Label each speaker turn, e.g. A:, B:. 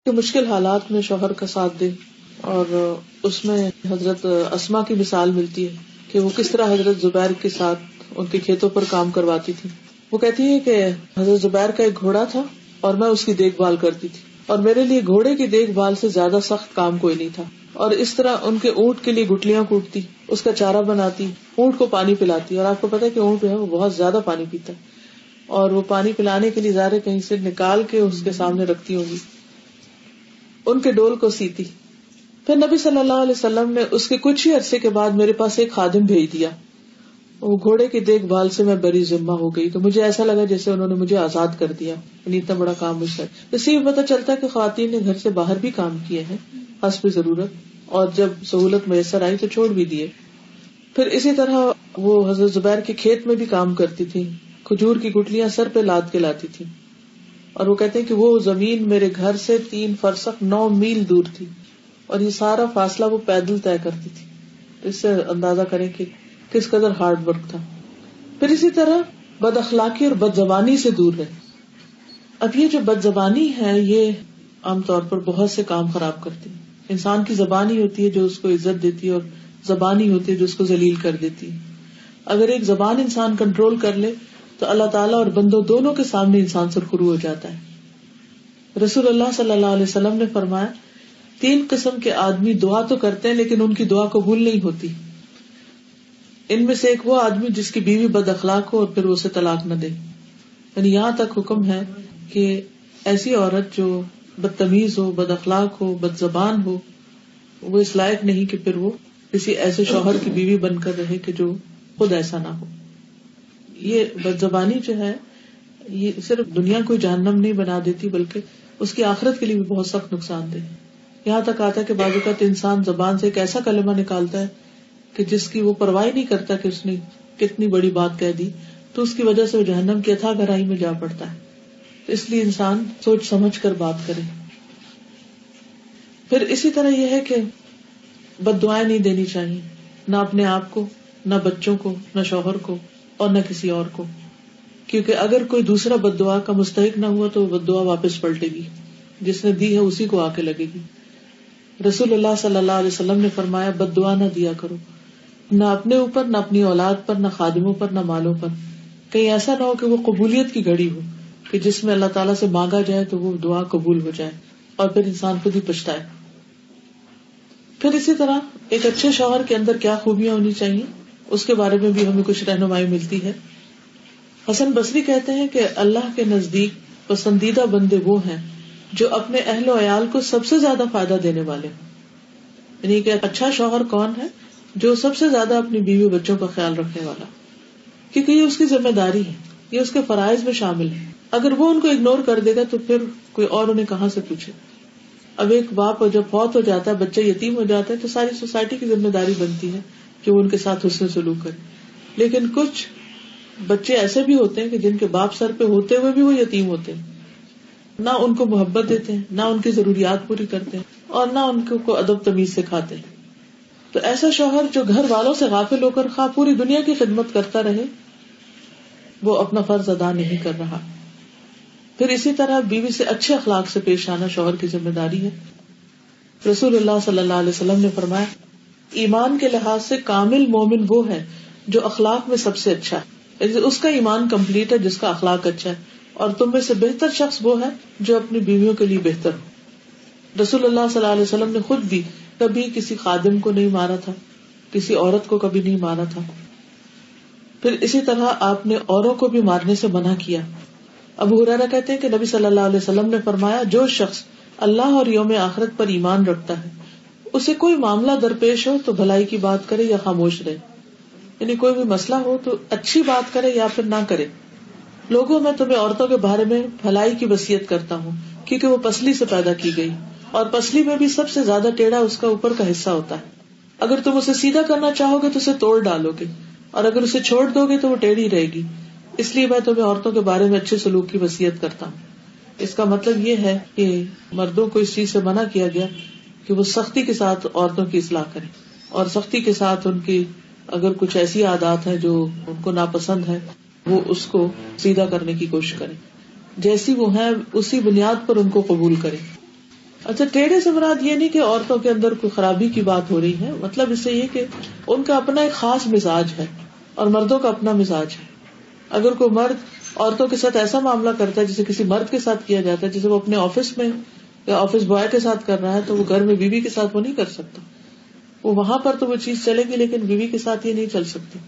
A: کہ مشکل حالات میں شوہر کا ساتھ دے. اور اس میں حضرت اسما کی مثال ملتی ہے کہ وہ کس طرح حضرت زبیر کے ساتھ ان کے کھیتوں پر کام کرواتی تھی. وہ کہتی ہے کہ حضرت زبیر کا ایک گھوڑا تھا اور میں اس کی دیکھ بھال کرتی تھی، اور میرے لیے گھوڑے کی دیکھ بھال سے زیادہ سخت کام کوئی نہیں تھا. اور اس طرح ان کے اونٹ کے لیے گٹلیاں کوٹتی، اس کا چارہ بناتی، اونٹ کو پانی پلاتی. اور آپ کو پتا ہے کہ اونٹ جو ہے وہ بہت زیادہ پانی پیتا ہے، اور وہ پانی پلانے کے لیے ظاہر کہیں سے نکال کے اس کے سامنے رکھتی ہوگی. ان کے ڈول کو سیتی. پھر نبی صلی اللہ علیہ وسلم نے اس کے کچھ ہی عرصے کے بعد میرے پاس ایک خادم بھیج دیا. وہ گھوڑے کی دیکھ بھال سے میں بری ذمہ ہو گئی، تو مجھے ایسا لگا جیسے انہوں نے مجھے آزاد کر دیا، یعنی اتنا بڑا کام مجھ سے. اس سے پتہ چلتا ہے کہ خواتین نے گھر سے باہر بھی کام کیے ہیں حسب ضرورت، اور جب سہولت میسر آئی تو چھوڑ بھی دیے. پھر اسی طرح وہ حضرت زبیر کے کھیت میں بھی کام کرتی تھی، کھجور کی گٹلیاں سر پہ لاد کے لاتی تھی. اور وہ کہتے ہیں کہ وہ زمین میرے گھر سے 3 فرسخ 9 میل دور تھی، اور یہ سارا فاصلہ وہ پیدل طے کرتی تھی. اس سے اندازہ کریں کہ کس قدر ہارڈ ورک تھا. پھر اسی طرح بد اخلاقی اور بد زبانی سے دور رہے. اب یہ جو بد زبانی ہے یہ عام طور پر بہت سے کام خراب کرتی ہے. انسان کی زبان ہی ہوتی ہے جو اس کو عزت دیتی ہے، اور زبان ہی ہوتی ہے جو اس کو ذلیل کر دیتی ہے. اگر ایک زبان انسان کنٹرول کر لے تو اللہ تعالیٰ اور بندوں دونوں کے سامنے انسان سرخرو ہو جاتا ہے. رسول اللہ صلی اللہ علیہ وسلم نے فرمایا 3 قسم کے آدمی دعا تو کرتے ہیں لیکن ان کی دعا قبول نہیں ہوتی. ان میں سے ایک وہ آدمی جس کی بیوی بد اخلاق ہو اور پھر اسے طلاق نہ دے. یعنی یہاں تک حکم ہے کہ ایسی عورت جو بدتمیز ہو، بد اخلاق ہو، بد زبان ہو، وہ اس لائق نہیں کہ پھر وہ کسی ایسے شوہر کی بیوی بن کر رہے کہ جو خود ایسا نہ ہو. یہ بد زبانی جو ہے یہ صرف دنیا کو جہنم نہیں بنا دیتی بلکہ اس کی آخرت کے لیے بھی بہت سخت نقصان دہ. یہاں تک آتا ہے کہ بعض اوقات انسان زبان سے ایک ایسا کلمہ نکالتا ہے کہ جس کی وہ پرواہ نہیں کرتا کہ اس نے کتنی بڑی بات کہہ دی، تو اس کی وجہ سے وہ جہنم کی اتھاہ گہرائی میں جا پڑتا ہے. تو اس لیے انسان سوچ سمجھ کر بات کرے. پھر اسی طرح یہ ہے کہ بد دعائیں نہیں دینی چاہیے، نہ اپنے آپ کو، نہ بچوں کو، نہ شوہر کو، اور نہ کسی اور کو. کیونکہ اگر کوئی دوسرا بد دعا کا مستحق نہ ہوا تو وہ بد دعا واپس پلٹے گی، جس نے دی ہے اسی کو آ کے لگے گی. رسول اللہ صلی اللہ علیہ وسلم نے فرمایا بد دعا نہ دیا کرو، نہ اپنے اوپر، نہ اپنی اولاد پر، نہ خادموں پر، نہ مالوں پر. کہیں ایسا نہ ہو کہ وہ قبولیت کی گھڑی ہو کہ جس میں اللہ تعالیٰ سے مانگا جائے تو وہ دعا قبول ہو جائے اور پھر انسان خود ہی پچھتائے. پھر اسی طرح ایک اچھے شوہر کے اندر کیا خوبیاں ہونی چاہیے اس کے بارے میں بھی ہمیں کچھ رہنمائی ملتی ہے. حسن بصری کہتے ہیں کہ اللہ کے نزدیک پسندیدہ بندے وہ ہیں جو اپنے اہل و عیال کو سب سے زیادہ فائدہ دینے والے ہیں. یعنی کہ اچھا شوہر کون ہے؟ جو سب سے زیادہ اپنی بیوی بچوں کا خیال رکھنے والا، کیونکہ یہ اس کی ذمہ داری ہے، یہ اس کے فرائض میں شامل ہے. اگر وہ ان کو اگنور کر دے گا تو پھر کوئی اور انہیں کہاں سے پوچھے. اب ایک باپ جب فوت ہو جاتا ہے، بچہ یتیم ہو جاتا ہے، تو ساری سوسائٹی کی ذمہ داری بنتی ہے کہ وہ ان کے ساتھ حسن سلوک کرے. لیکن کچھ بچے ایسے بھی ہوتے ہیں کہ جن کے باپ سر پہ ہوتے ہوئے بھی وہ یتیم ہوتے ہیں، نہ ان کو محبت دیتے ہیں، نہ ان کی ضروریات پوری کرتے ہیں، اور نہ ان کو ادب تمیز سکھاتے ہیں. تو ایسا شوہر جو گھر والوں سے غافل ہو کر خواہ پوری دنیا کی خدمت کرتا رہے، وہ اپنا فرض ادا نہیں کر رہا. پھر اسی طرح بیوی سے اچھے اخلاق سے پیش آنا شوہر کی ذمہ داری ہے. رسول اللہ صلی اللہ علیہ وسلم نے فرمایا ایمان کے لحاظ سے کامل مومن وہ ہے جو اخلاق میں سب سے اچھا ہے، اس کا ایمان کمپلیٹ ہے جس کا اخلاق اچھا ہے. اور تم میں سے بہتر شخص وہ ہے جو اپنی بیویوں کے لیے بہتر ہو. رسول اللہ صلی اللہ علیہ وسلم نے خود بھی کبھی کسی خادم کو نہیں مارا تھا، کسی عورت کو کبھی نہیں مارا تھا. پھر اسی طرح آپ نے اوروں کو بھی مارنے سے منع کیا. ابو ہریرہ کہتے ہیں کہ نبی صلی اللہ علیہ وسلم نے فرمایا جو شخص اللہ اور یوم آخرت پر ایمان رکھتا ہے اسے کوئی معاملہ درپیش ہو تو بھلائی کی بات کرے یا خاموش رہے. یعنی کوئی بھی مسئلہ ہو تو اچھی بات کرے یا پھر نہ کرے. لوگوں میں تمہیں عورتوں کے بارے میں بھلائی کی وصیت کرتا ہوں کیونکہ وہ پسلی سے پیدا کی گئی، اور پسلی میں بھی سب سے زیادہ ٹیڑھا اس کا اوپر کا حصہ ہوتا ہے. اگر تم اسے سیدھا کرنا چاہو گے تو اسے توڑ ڈالو گے، اور اگر اسے چھوڑ دو گے تو وہ ٹیڑھی رہے گی. اس لیے میں تمہیں عورتوں کے بارے میں اچھے سلوک کی وصیت کرتا ہوں. اس کا مطلب یہ ہے کہ مردوں کو اس چیز سے منع کیا گیا کہ وہ سختی کے ساتھ عورتوں کی اصلاح کریں، اور سختی کے ساتھ ان کی اگر کچھ ایسی عادات ہیں جو ان کو ناپسند ہے وہ اس کو سیدھا کرنے کی کوشش کریں. جیسی وہ ہیں اسی بنیاد پر ان کو قبول کریں. اچھا ٹیڑھے سے مراد یہ نہیں کہ عورتوں کے اندر کوئی خرابی کی بات ہو رہی ہے، مطلب اس سے یہ کہ ان کا اپنا ایک خاص مزاج ہے اور مردوں کا اپنا مزاج ہے. اگر کوئی مرد عورتوں کے ساتھ ایسا معاملہ کرتا ہے جسے کسی مرد کے ساتھ کیا جاتا ہے، جسے وہ اپنے آفس میں یا آفس بوائے کے ساتھ کر رہا ہے، تو وہ گھر میں بیوی کے ساتھ وہ نہیں کر سکتا. وہ وہاں پر تو وہ چیز چلے گی لیکن بیوی کے ساتھ یہ نہیں چل سکتی.